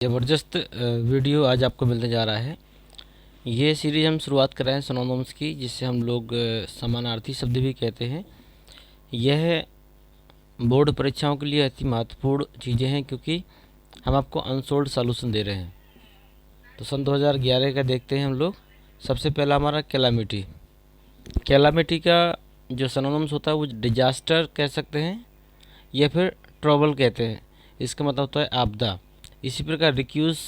ज़बरदस्त वीडियो आज आपको मिलने जा रहा है। ये सीरीज़ हम शुरुआत कर रहे हैं सिनोनिम्स की, जिससे हम लोग समानार्थी शब्द भी कहते हैं। यह बोर्ड परीक्षाओं के लिए अति महत्वपूर्ण चीज़ें हैं, क्योंकि हम आपको अनसोल्ड सॉल्यूशन दे रहे हैं। तो सन 2011 का देखते हैं हम लोग। सबसे पहला हमारा कैलामिटी। कैलामिटी का जो सिनोनिम्स होता है वो डिजास्टर कह सकते हैं या फिर ट्रबल कहते हैं। इसका मतलब होता है आपदा। इसी प्रकार रिक्यूज,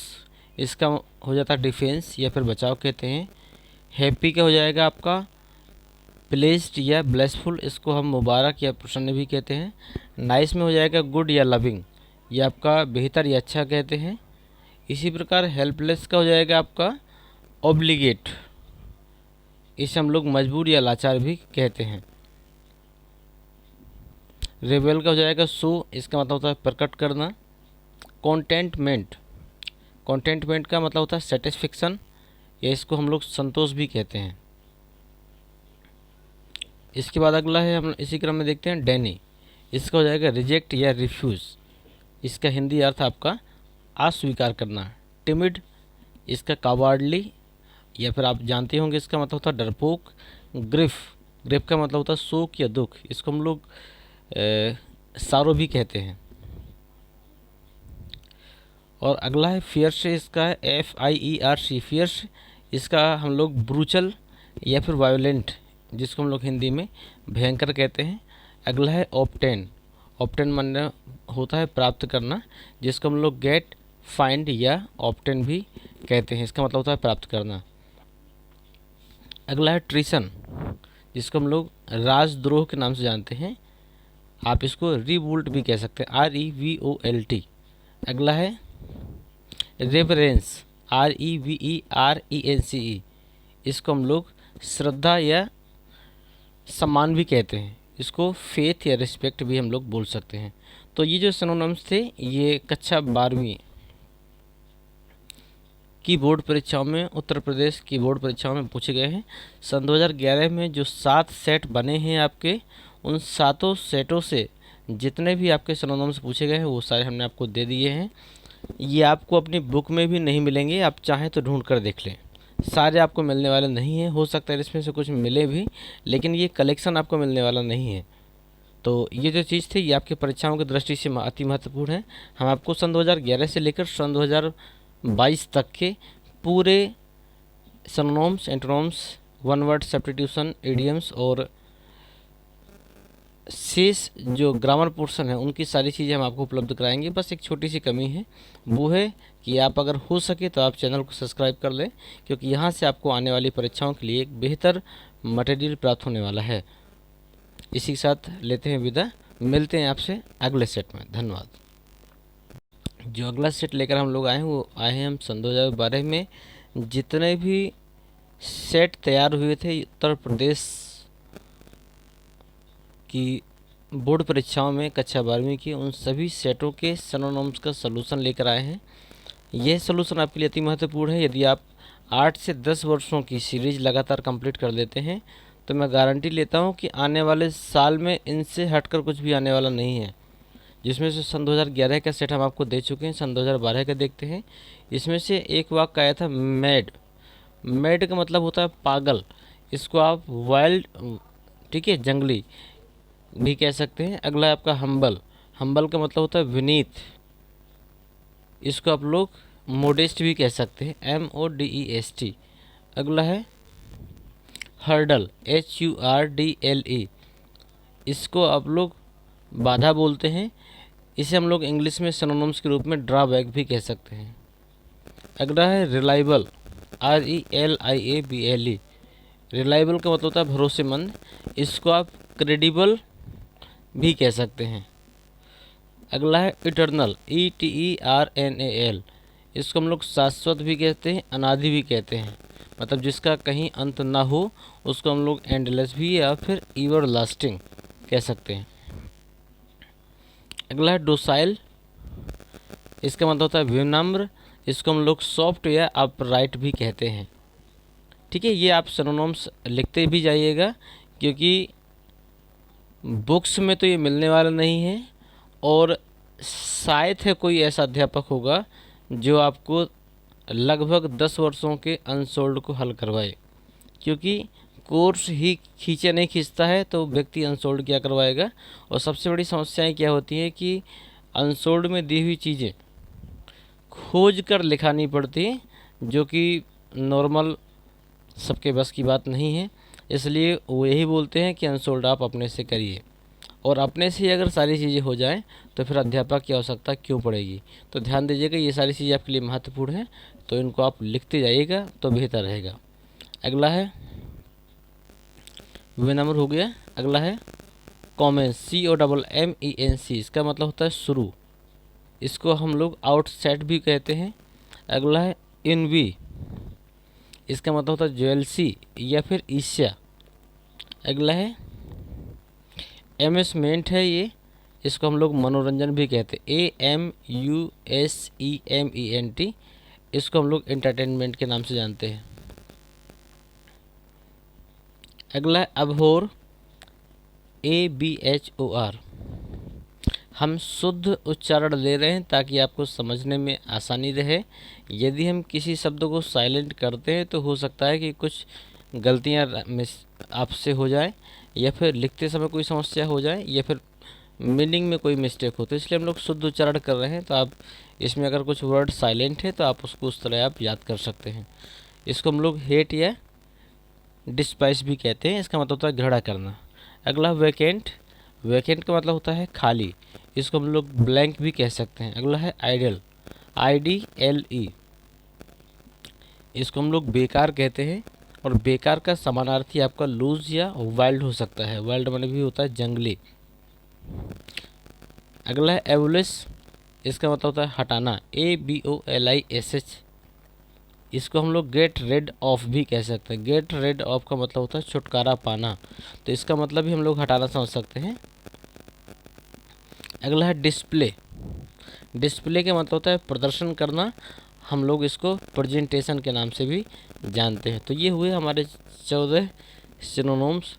इसका हो जाता है डिफेंस या फिर बचाव कहते हैं। हैप्पी का हो जाएगा आपका प्लेस्ड या ब्लेसफुल, इसको हम मुबारक या प्रसन्न भी कहते हैं। नाइस में हो जाएगा गुड या लविंग, ये आपका बेहतर या अच्छा कहते हैं। इसी प्रकार हेल्पलेस का हो जाएगा आपका ऑब्लिगेट, इसे हम लोग मजबूर या लाचार भी कहते हैं। रेबेल का हो जाएगा सो, इसका मतलब होता है प्रकट करना। कॉन्टेंटमेंट, कॉन्टेंटमेंट का मतलब होता है सेटिस्फेक्शन, या इसको हम लोग संतोष भी कहते हैं। इसके बाद अगला है, हम इसी क्रम में देखते हैं डेनी। इसका हो जाएगा रिजेक्ट या रिफ्यूज़, इसका हिंदी अर्थ आपका अस्वीकार करना। टिमिड, इसका कावार्डली, या फिर आप जानते होंगे इसका मतलब होता है डरपोक। ग्रिफ, ग्रिफ का मतलब होता है शोक या दुख, इसको हम लोग सारो भी कहते हैं। और अगला है फियर्स, इसका है FIERC फियर्स, इसका हम लोग ब्रूचल या फिर वायोलेंट, जिसको हम लोग हिंदी में भयंकर कहते हैं। अगला है ऑप्टेन। ऑप्टेन माने होता है प्राप्त करना, जिसको हम लोग गेट, फाइंड या ऑप्टेन भी कहते हैं। इसका मतलब होता है प्राप्त करना। अगला है ट्रीसन, जिसको हम लोग राजद्रोह के नाम से जानते हैं। आप इसको रिवोल्ट भी कह सकते हैं, REVOLT। अगला है रेवरेंस, REVERENCE, इसको हम लोग श्रद्धा या सम्मान भी कहते हैं। इसको फेथ या रिस्पेक्ट भी हम लोग बोल सकते हैं। तो ये जो सिनोनिम्स थे, ये कक्षा 12वीं की बोर्ड परीक्षाओं में, उत्तर प्रदेश की बोर्ड परीक्षाओं में पूछे गए हैं। सन 2011 में जो 7 सेट बने हैं आपके, उन 7 सेटों से जितने भी आपके सिनोनिम्स पूछे गए हैं वो सारे हमने आपको दे दिए हैं। ये आपको अपनी बुक में भी नहीं मिलेंगे, आप चाहें तो ढूंढ कर देख लें। सारे आपको मिलने वाले नहीं हैं, हो सकता है इसमें से कुछ मिले भी, लेकिन ये कलेक्शन आपको मिलने वाला नहीं है। तो ये जो चीज़ थी, ये आपकी परीक्षाओं की दृष्टि से अति महत्वपूर्ण है। हम आपको सन 2011 से लेकर सन 2022 तक के पूरे synonyms, antonyms, one word substitution, idioms और शेष जो ग्रामर पोर्शन है, उनकी सारी चीज़ें हम आपको उपलब्ध कराएंगे। बस एक छोटी सी कमी है, वो है कि आप अगर हो सके तो आप चैनल को सब्सक्राइब कर लें, क्योंकि यहाँ से आपको आने वाली परीक्षाओं के लिए एक बेहतर मटेरियल प्राप्त होने वाला है। इसी के साथ लेते हैं विदा, मिलते हैं आपसे अगले सेट में। धन्यवाद। जो अगला सेट लेकर हम लोग आए हैं, वो आए हैं हम सन 2012 में जितने भी सेट तैयार हुए थे उत्तर प्रदेश की बोर्ड परीक्षाओं में कक्षा 12वीं की, उन सभी सेटों के सिनोनिम्स का सलूशन लेकर आए हैं। यह सलूशन आपके लिए अति महत्वपूर्ण है। यदि आप 8 से 10 वर्षों की सीरीज लगातार कंप्लीट कर लेते हैं, तो मैं गारंटी लेता हूं कि आने वाले साल में इनसे हटकर कुछ भी आने वाला नहीं है। जिसमें से सन 2011 का सेट हम आपको दे चुके हैं, सन 2012 का देखते हैं। इसमें से एक वाक्य आया था मैड। मैड का मतलब होता है पागल, इसको आप वाइल्ड, ठीक है, जंगली भी कह सकते हैं। अगला है आपका हम्बल। हम्बल का मतलब होता है विनीत, इसको आप लोग मोडेस्ट भी कह सकते हैं, MODEST। अगला है हर्डल, HURDLE, इसको आप लोग बाधा बोलते हैं। इसे हम लोग इंग्लिश में सिनोनिम्स के रूप में ड्रॉबैक भी कह सकते हैं। अगला है रिलायबल, RELIABLE। रिलायबल का मतलब होता है भरोसेमंद, इसको आप क्रेडिबल भी कह सकते हैं। अगला है इटर्नल, ETERNAL, इसको हम लोग शाश्वत भी कहते हैं, अनादि भी कहते हैं, मतलब जिसका कहीं अंत ना हो, उसको हम लोग एंडलेस भी या फिर एवर लास्टिंग कह सकते हैं। अगला है डोसाइल, इसका मतलब होता है विनम्र, इसको हम लोग सॉफ्ट या अपराइट भी कहते हैं। ठीक है, ये आप सिनोनिम्स लिखते भी जाइएगा, क्योंकि बुक्स में तो ये मिलने वाला नहीं है, और शायद है कोई ऐसा अध्यापक होगा जो आपको लगभग 10 वर्षों के अनसोल्ड को हल करवाए, क्योंकि कोर्स ही खींचे नहीं खींचता है तो व्यक्ति अनसोल्ड क्या करवाएगा। और सबसे बड़ी समस्याएं क्या होती हैं कि अनसोल्ड में दी हुई चीज़ें खोज कर लिखानी पड़ती है, जो कि नॉर्मल सबके बस की बात नहीं है। इसलिए वो यही बोलते हैं कि अनसोल्ड आप अपने से करिए, और अपने से ही अगर सारी चीज़ें हो जाएं तो फिर अध्यापक की आवश्यकता क्यों पड़ेगी। तो ध्यान दीजिएगा, ये सारी चीज़ें आपके लिए महत्वपूर्ण हैं, तो इनको आप लिखते जाइएगा तो बेहतर रहेगा। अगला है वे नंबर हो गया। अगला है कॉमेंस, COMMENC, इसका मतलब होता है शुरू, इसको हम लोग आउटसेट भी कहते हैं। अगला है इनवी, इसका मतलब होता है ज्वेलसी या फिर ईर्ष्या। अगला है एम्यूसमेंट है ये, इसको हम लोग मनोरंजन भी कहते हैं, AMUSEMENT, इसको हम लोग एंटरटेनमेंट के नाम से जानते हैं। अगला है अबहोर, ABHOR, हम शुद्ध उच्चारण ले रहे हैं ताकि आपको समझने में आसानी रहे। यदि हम किसी शब्द को साइलेंट करते हैं तो हो सकता है कि कुछ गलतियां आपसे हो जाए, या फिर लिखते समय कोई समस्या हो जाए, या फिर मीनिंग में कोई मिस्टेक हो। तो इसलिए हम लोग शुद्ध उच्चारण कर रहे हैं, तो आप इसमें अगर कुछ वर्ड साइलेंट है तो आप उसको उस तरह आप याद कर सकते हैं। इसको हम लोग हेट या डिस्पाइस भी कहते हैं, इसका मतलब होता है घृणा करना। अगला वैकेंट, वैकेंट का मतलब होता है खाली, इसको हम लोग ब्लैंक भी कह सकते हैं। अगला है आइडल, IDLE, इसको हम लोग बेकार कहते हैं, और बेकार का समानार्थी आपका लूज या वाइल्ड हो सकता है। वाइल्ड माने भी होता है जंगली। अगला है एबुलिश, इसका मतलब होता है हटाना, ABOLISH, इसको हम लोग गेट रेड ऑफ भी कह सकते हैं। गेट रेड ऑफ का मतलब होता है छुटकारा पाना, तो इसका मतलब भी हम लोग हटाना समझ सकते हैं। अगला है डिस्प्ले, डिस्प्ले का मतलब होता है प्रदर्शन करना, हम लोग इसको प्रेजेंटेशन के नाम से भी जानते हैं। तो ये हुए हमारे 14 सिनोनिम्स,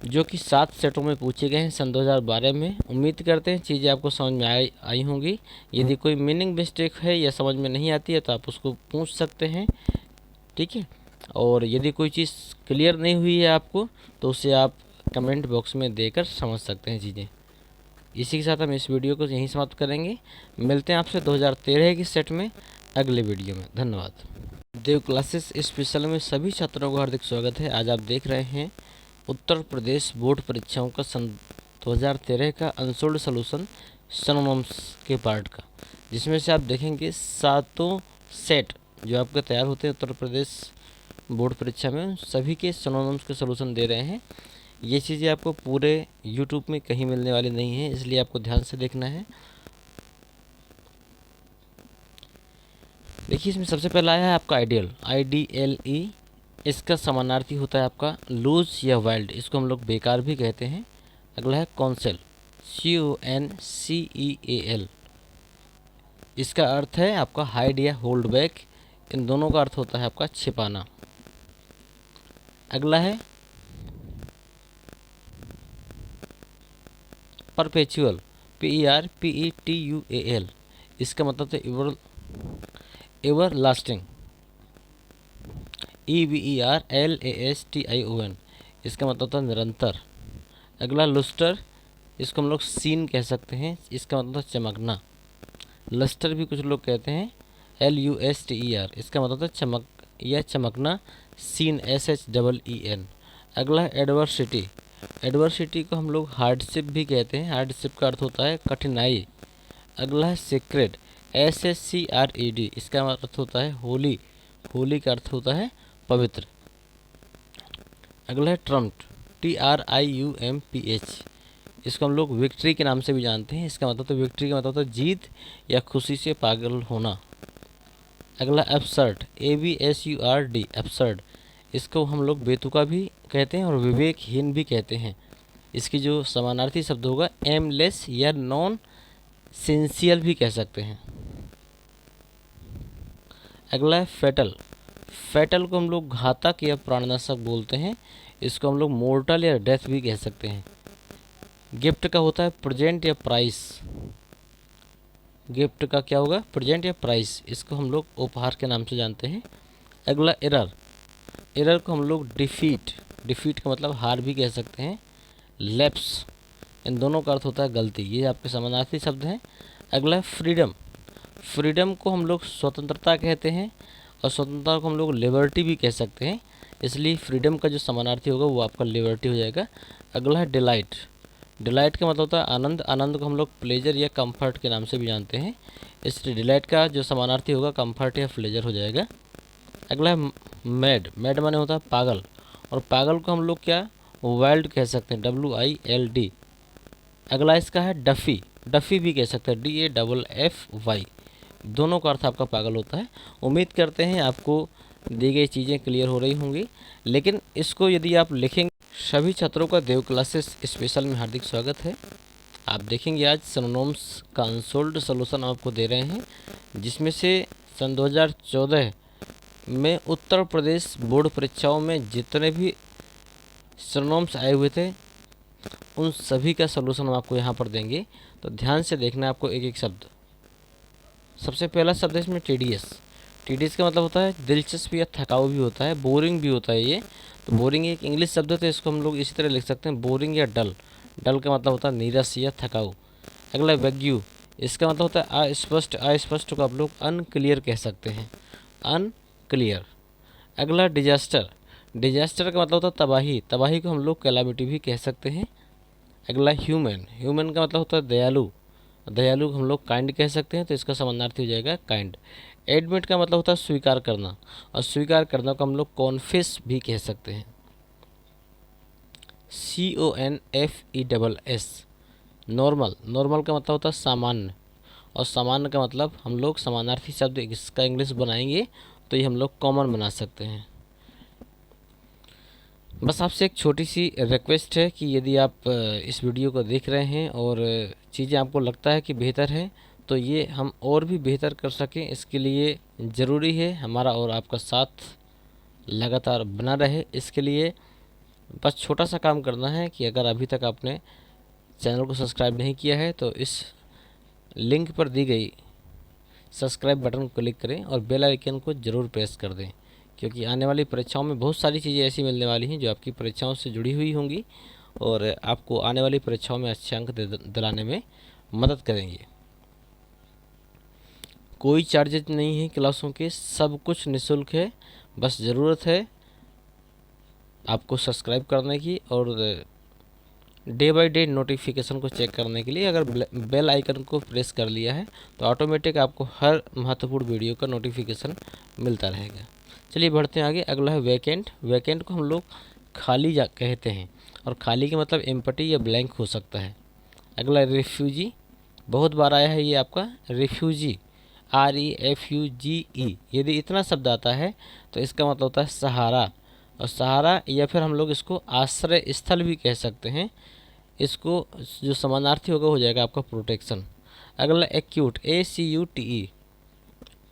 जो कि 7 सेटों में पूछे गए हैं सन 2012 में। उम्मीद करते हैं चीज़ें आपको समझ में आई होंगी। यदि कोई मीनिंग मिस्टेक है या समझ में नहीं आती है तो आप उसको पूछ सकते हैं, ठीक है। और यदि कोई चीज़ क्लियर नहीं हुई है आपको तो उसे आप कमेंट बॉक्स में देकर समझ सकते हैं चीज़ें। इसी के साथ हम इस वीडियो को यहीं समाप्त करेंगे। मिलते हैं आपसे 2013 की सेट में अगले वीडियो में। धन्यवाद। देव क्लासेस स्पेशल में सभी छात्रों को हार्दिक स्वागत है। आज आप देख रहे हैं उत्तर प्रदेश बोर्ड परीक्षाओं का सन 2013 का अनसोल्ड सॉल्यूशन सिनोनिम्स के पार्ट का, जिसमें से आप देखेंगे 7 सेट जो आपके तैयार होते हैं उत्तर प्रदेश बोर्ड परीक्षा में, सभी के सिनोनिम्स के सॉल्यूशन दे रहे हैं। ये चीज़ें आपको पूरे यूट्यूब में कहीं मिलने वाली नहीं है, इसलिए आपको ध्यान से देखना है। देखिए, इसमें सबसे पहला है आपका आइडियल, IDLE, इसका समानार्थी होता है आपका लूज या वाइल्ड, इसको हम लोग बेकार भी कहते हैं। अगला है कॉन्सेल, CONCEAL, इसका अर्थ है आपका हाइड या होल्ड बैक, इन दोनों का अर्थ होता है आपका छिपाना। अगला है परपेचुअल, PERPETUAL, इसका मतलब है एवर लास्टिंग, EVERLASTION, इसका मतलब होता है निरंतर। अगला लुस्टर, इसको हम लोग सीन कह सकते हैं, इसका मतलब चमकना। लस्टर भी कुछ लोग कहते हैं, LUSTER, इसका मतलब है चमक या चमकना, सीन SHEEN। अगला है एडवर्सिटी, एडवर्सिटी को हम लोग हार्डशिप भी कहते हैं, हार्डशिप का अर्थ होता है कठिनाई। अगला है सीक्रेट, SSCRED, इसका अर्थ होता है होली, होली का अर्थ होता है पवित्र। अगला है ट्रम्प्ड, TRIUMPH, इसको हम लोग विक्ट्री के नाम से भी जानते हैं, इसका मतलब तो विक्ट्री का मतलब होता है जीत या खुशी से पागल होना। अगला एब्सर्ड, ABSURD, एब्सर्ड, इसको हम लोग बेतुका भी कहते हैं और विवेकहीन भी कहते हैं। इसकी जो समानार्थी शब्द होगा एमलेस या नॉन सेंसियल भी कह सकते हैं। अगला है फेटल, फेटल को हम लोग घातक या प्राणनाशक बोलते हैं, इसको हम लोग मोर्टल या डेथ भी कह सकते हैं। गिफ्ट का होता है प्रेजेंट या प्राइस। गिफ्ट का क्या होगा, प्रेजेंट या प्राइस, इसको हम लोग उपहार के नाम से जानते हैं। अगला एरर, एरर को हम लोग डिफीट, डिफीट का मतलब हार भी कह सकते हैं। लैप्स, इन दोनों का अर्थ होता है गलती। ये आपके समानार्थी शब्द हैं। अगला है फ्रीडम, फ्रीडम को हम लोग स्वतंत्रता कहते हैं और स्वतंत्रता को हम लोग लिबर्टी भी कह सकते हैं, इसलिए फ्रीडम का जो समानार्थी होगा वो आपका लिबर्टी हो जाएगा। अगला है डिलाइट, डिलाइट का मतलब होता है आनंद, आनंद को हम लोग प्लेजर या कंफर्ट के नाम से भी जानते हैं, इसलिए डिलाइट का जो समानार्थी होगा कंफर्ट या प्लेजर हो जाएगा। अगला है मैड, मैड माने होता है पागल, और पागल को हम लोग क्या वाइल्ड कह सकते हैं, WILD। अगला इसका है डफ़ी, डफ़ी भी कह सकते हैं, DAFFY, दोनों का अर्थ आपका पागल होता है। उम्मीद करते हैं आपको दी गई चीज़ें क्लियर हो रही होंगी, लेकिन इसको यदि आप लिखेंगे, सभी छात्रों का देव क्लासेस स्पेशल में हार्दिक स्वागत है। आप देखेंगे आज सिनोनिम्स का अनसोल्ड सॉल्यूशन आपको दे रहे हैं, जिसमें से सन 2014 में उत्तर प्रदेश बोर्ड परीक्षाओं में जितने भी सिनोनिम्स आए हुए थे उन सभी का सलूशन हम आपको यहाँ पर देंगे, तो ध्यान से देखना है आपको एक एक शब्द। सबसे पहला शब्द है इसमें टीडीएस, टीडीएस का मतलब होता है दिलचस्प या थकाऊ भी होता है, बोरिंग भी होता है ये। तो बोरिंग एक इंग्लिश शब्द है, तो इसको हम लोग इसी तरह लिख सकते हैं बोरिंग या डल, डल का मतलब होता है नीरस या थकाऊ। अगला वैग्यू, इसका मतलब होता है अस्पष्ट, अस्पष्ट को आप लोग अनक्लियर कह सकते हैं, अनक्लियर। अगला डिजास्टर, डिजास्टर का मतलब होता है तबाही, तबाही को हम लोग कैलामिटी भी कह सकते हैं। अगला ह्यूमन, ह्यूमन का मतलब होता है दयालु, दयालु को हम लोग काइंड कह सकते हैं, तो इसका समानार्थी हो जाएगा काइंड। एडमिट का मतलब होता है स्वीकार करना, और स्वीकार करना को हम लोग कॉन्फेस भी कह सकते हैं, CONFESS। नॉर्मल, नॉर्मल का मतलब होता है सामान्य, और सामान्य का मतलब हम लोग समानार्थी शब्द इसका इंग्लिश बनाएंगे तो ये हम लोग कॉमन बना सकते हैं। बस आपसे एक छोटी सी रिक्वेस्ट है कि यदि आप इस वीडियो को देख रहे हैं और चीज़ें आपको लगता है कि बेहतर है, तो ये हम और भी बेहतर कर सकें, इसके लिए ज़रूरी है हमारा और आपका साथ लगातार बना रहे। इसके लिए बस छोटा सा काम करना है कि अगर अभी तक आपने चैनल को सब्सक्राइब नहीं किया है तो इस लिंक पर दी गई सब्सक्राइब बटन को क्लिक करें और बेल आइकन को ज़रूर प्रेस कर दें, क्योंकि आने वाली परीक्षाओं में बहुत सारी चीज़ें ऐसी मिलने वाली हैं जो आपकी परीक्षाओं से जुड़ी हुई होंगी और आपको आने वाली परीक्षाओं में अच्छे अंक दिलाने में मदद करेंगे। कोई चार्जेज नहीं है क्लासों के, सब कुछ निःशुल्क है, बस ज़रूरत है आपको सब्सक्राइब करने की और डे बाय डे नोटिफिकेशन को चेक करने के लिए। अगर बेल आइकन को प्रेस कर लिया है तो ऑटोमेटिक आपको हर महत्वपूर्ण वीडियो का नोटिफिकेशन मिलता रहेगा। चलिए बढ़ते हैं आगे। अगला है वैकेंट, वैकेंट को हम लोग खाली कहते हैं, और खाली का मतलब एम्प्टी या ब्लैंक हो सकता है। अगला रिफ्यूजी, बहुत बार आया है ये आपका रिफ्यूजी, REFUGE। यदि इतना शब्द आता है तो इसका मतलब होता है सहारा, और सहारा या फिर हम लोग इसको आश्रय स्थल भी कह सकते हैं, इसको जो समानार्थी होगा हो जाएगा आपका प्रोटेक्शन। अगला एक्यूट, ACUTE,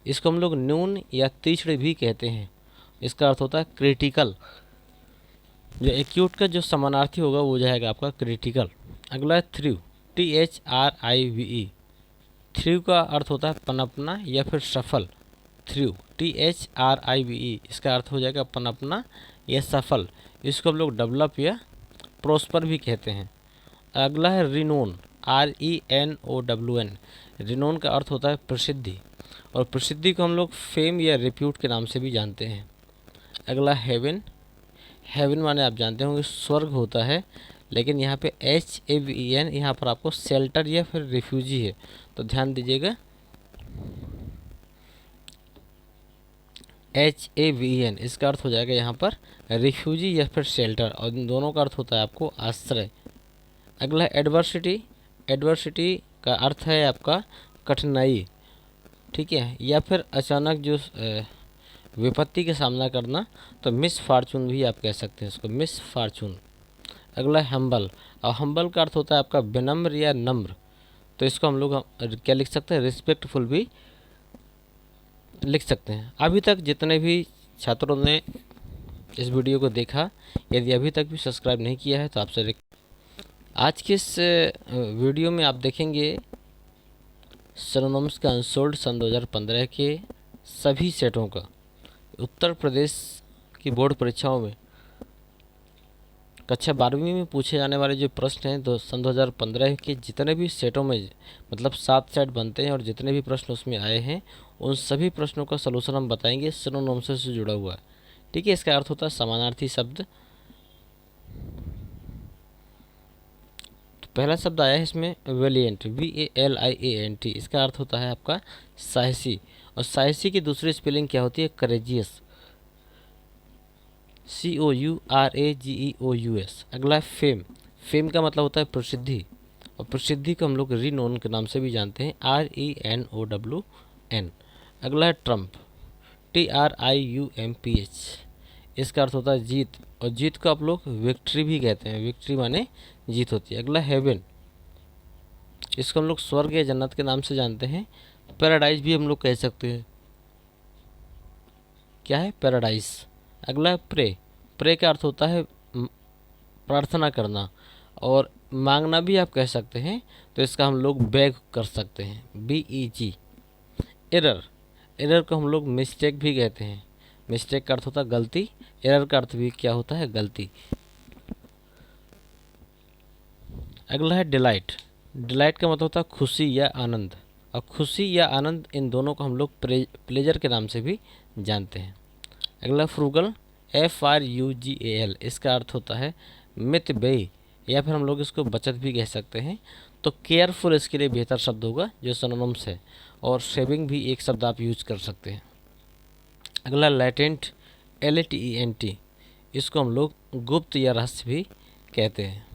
इसको हम लोग न्यून या तीक्ष्ण भी कहते हैं, इसका अर्थ होता है क्रिटिकल। जो एक्यूट का जो समानार्थी होगा वो जाएगा आपका क्रिटिकल। अगला है थ्रू, THRIVE, थ्रू का अर्थ होता है पनपना या फिर सफल, थ्रू THRIVE, इसका अर्थ हो जाएगा पनपना या सफल, इसको हम लोग डेवलप या प्रोस्पर भी कहते हैं। अगला है रिनोन, RENOWN, रिनोन का अर्थ होता है प्रसिद्धि, और प्रसिद्धि को हम लोग फेम या रिप्यूट के नाम से भी जानते हैं। अगला हेवन, हेवन माने आप जानते होंगे स्वर्ग होता है, लेकिन यहाँ पे HAVEN यहाँ पर आपको शेल्टर या फिर रिफ्यूजी है, तो ध्यान दीजिएगा HAVEN, इसका अर्थ हो जाएगा यहाँ पर रिफ्यूजी या फिर शेल्टर, और इन दोनों का अर्थ होता है आपको आश्रय। अगला एडवर्सिटी, एडवर्सिटी का अर्थ है आपका कठिनाई, ठीक है, या फिर अचानक जो विपत्ति का सामना करना, तो मिस फॉर्चून भी आप कह सकते हैं इसको, मिस फॉर्चून। अगला हम्बल, और हम्बल का अर्थ होता है आपका विनम्र या नम्र, तो इसको हम लोग क्या लिख सकते हैं, रिस्पेक्टफुल भी लिख सकते हैं। अभी तक जितने भी छात्रों ने इस वीडियो को देखा, यदि अभी तक भी सब्सक्राइब नहीं किया है तो आपसे आज के इस वीडियो में आप देखेंगे सिनोनिम्स का अनसोल्ड सन 2015 के सभी सेटों का उत्तर प्रदेश की बोर्ड परीक्षाओं में कक्षा 12वीं में पूछे जाने वाले जो प्रश्न हैं सन 2015 के जितने भी सेटों में मतलब 7 सेट बनते हैं और जितने भी प्रश्न उसमें आए हैं उन सभी प्रश्नों का सलूशन हम बताएंगे सिनोनिम्स से जुड़ा हुआ है। ठीक है, इसका अर्थ होता है समानार्थी शब्द। तो पहला शब्द आया है इसमें वेलिएंट, VALIANT, इसका अर्थ होता है आपका साहसी। और साहसी की दूसरी स्पेलिंग क्या होती है? Courageous, COURAGEOUS। अगला है फेम, फेम का मतलब होता है प्रसिद्धि, और प्रसिद्धि को हम लोग रिनोन के नाम से भी जानते हैं, RENOWN। अगला है ट्रम्प, TRIUMPH, इसका अर्थ होता है जीत, और जीत को आप लोग विक्ट्री भी कहते हैं, विक्ट्री माने जीत होती है। अगला हेवन, इसको हम लोग स्वर्ग या जन्नत के नाम से जानते हैं, पैराडाइज भी हम लोग कह सकते हैं। क्या है? पैराडाइज। अगला है प्रे, प्रे का अर्थ होता है प्रार्थना करना, और मांगना भी आप कह सकते हैं, तो इसका हम लोग बेग कर सकते हैं, BEG। एरर, एरर को हम लोग मिस्टेक भी कहते हैं, मिस्टेक का अर्थ होता है गलती, एरर का अर्थ भी क्या होता है? गलती। अगला है डिलाइट, डिलाइट का मतलब होता है खुशी या आनंद, और खुशी या आनंद इन दोनों को हम लोग प्लेजर के नाम से भी जानते हैं। अगला फ्रूगल, FRUGAL, इसका अर्थ होता है मितव्ययी, या फिर हम लोग इसको बचत भी कह सकते हैं। तो केयरफुल इसके लिए बेहतर शब्द होगा जो सिनोनिम्स है, और सेविंग भी एक शब्द आप यूज कर सकते हैं। अगला लैटेंट, LATENT, इसको हम लोग गुप्त या रहस्य भी कहते हैं।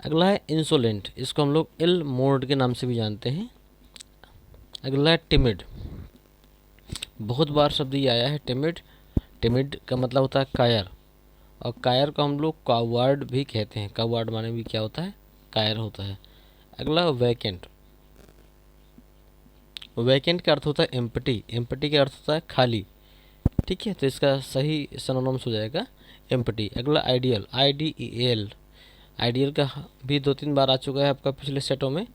अगला है इंसोलेंट, इसको हम लोग इल मोड के नाम से भी जानते हैं। अगला है टिमिड, बहुत बार शब्द ये आया है टिमिड, टिमिड का मतलब होता है कायर, और कायर को हम लोग कावर्ड भी कहते हैं, कावर्ड माने भी क्या होता है? कायर होता है। अगला वैकेंट, वैकेंट का अर्थ होता है एम्प्टी, एम्प्टी का अर्थ होता है खाली। ठीक है, तो इसका सही सिनोनिम्स हो जाएगा एम्प्टी। अगला आइडियल, IDEAL, आइडियल का भी 2-3 बार आ चुका है आपका पिछले सेटों में,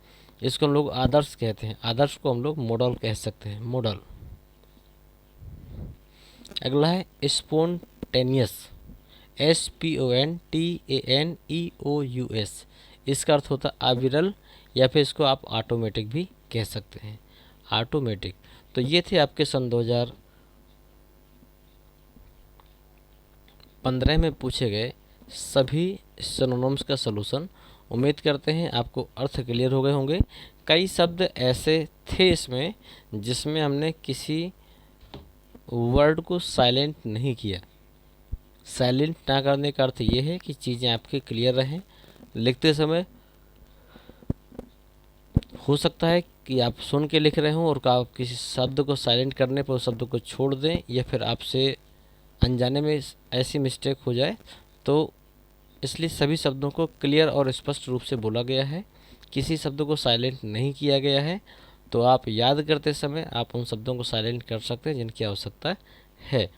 इसको हम लोग आदर्श कहते हैं, आदर्श को हम लोग मॉडल कह सकते हैं, मॉडल। अगला है स्पोन्टेनियस, SPONTANEOUS, इसका अर्थ होता है अविरल, या फिर इसको आप ऑटोमेटिक भी कह सकते हैं, ऑटोमेटिक। तो ये थे आपके सन 2015 में पूछे गए सभी सिनोनिम्स का सलूशन। उम्मीद करते हैं आपको अर्थ क्लियर हो गए होंगे। कई शब्द ऐसे थे इसमें जिसमें हमने किसी वर्ड को साइलेंट नहीं किया। साइलेंट ना करने का अर्थ ये है कि चीज़ें आपकी क्लियर रहें। लिखते समय हो सकता है कि आप सुन के लिख रहे हों और आप किसी शब्द को साइलेंट करने पर उस शब्द को छोड़ दें, या फिर आपसे अनजाने में ऐसी मिस्टेक हो जाए, तो इसलिए सभी शब्दों को क्लियर और स्पष्ट रूप से बोला गया है, किसी शब्द को साइलेंट नहीं किया गया है। तो आप याद करते समय आप उन शब्दों को साइलेंट कर सकते हैं जिनकी आवश्यकता है।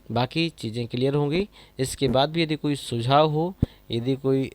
बाकी चीज़ें क्लियर होंगी। इसके बाद भी यदि कोई सुझाव हो, यदि कोई